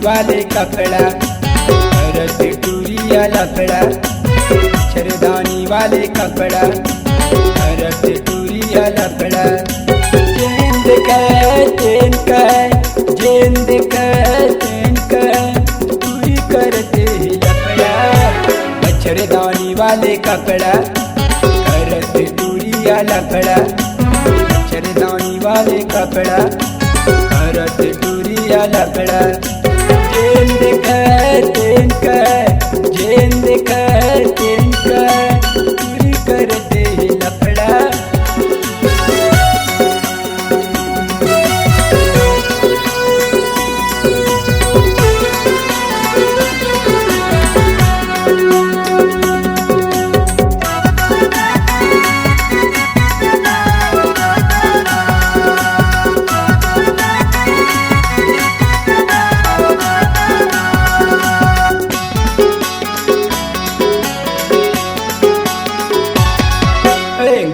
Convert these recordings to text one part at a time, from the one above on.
वाले कपड़ा करत टूरिया लफड़ा, मच्छरदानी वाले कपड़ा करत टूरिया लफड़ा। जेंद का पूरी करते लफड़ा, मच्छरदानी वाले कपड़ा करत टूरिया लफड़ा, मच्छरदानी वाले कपड़ा करत टूरिया लफड़ा। जेंद का पूरी करते लफड़ा।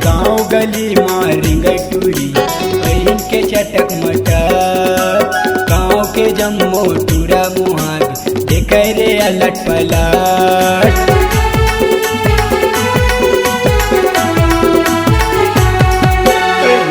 गाँव गली मारेंगे टूरी बहन के चटक मटर, गाँव के जम्मो टूरा मुहान देख रे अलट पलट।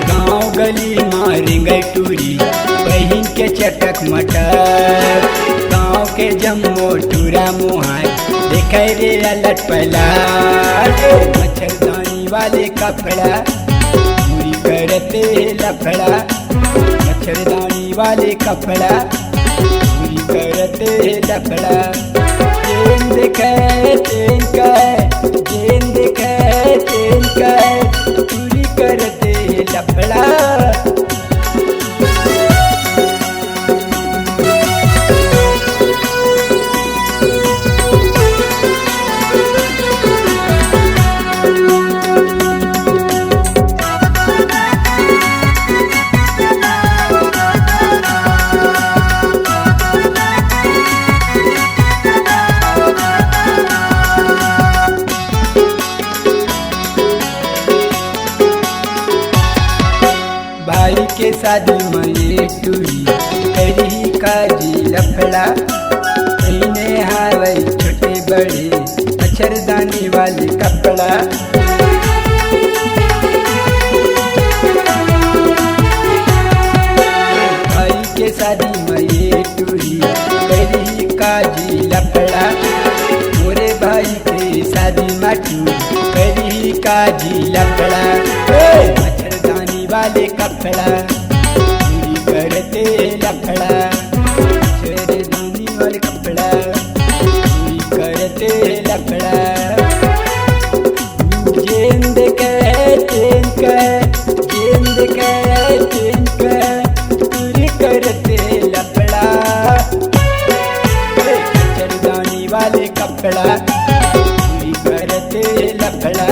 गाँव गली मारेंगे टूरी बहन के चटक मटर, गाँव के जम्मो टूरा मुहान देख रे अलट पलट। मच्छरदानी वाले कपड़ा पूरी करते लफड़ा, मच्छरदानी वाले कपड़ा पूरी करते लफड़ा। जेंद का पूरी करते लफड़ा। भाई के शादी में ये टूरी करी काजी लफड़ा, इन्हें हावे छोटे बड़े मच्छरदानी वाले कपड़ा। भाई के शादी में ये टूरी करी काजी लफड़ा, मोरे भाई के शादी में टूरी करी काजी लफड़ा। मच्छरदानी वाले कपड़ा पूरी करते लफड़ा, मच्छरदानी वाले कपड़ा पूरी करते लफड़ा। जेंद का पूरी करते लफड़ा, मच्छरदानी वाले कपड़ा पूरी करते लफड़ा।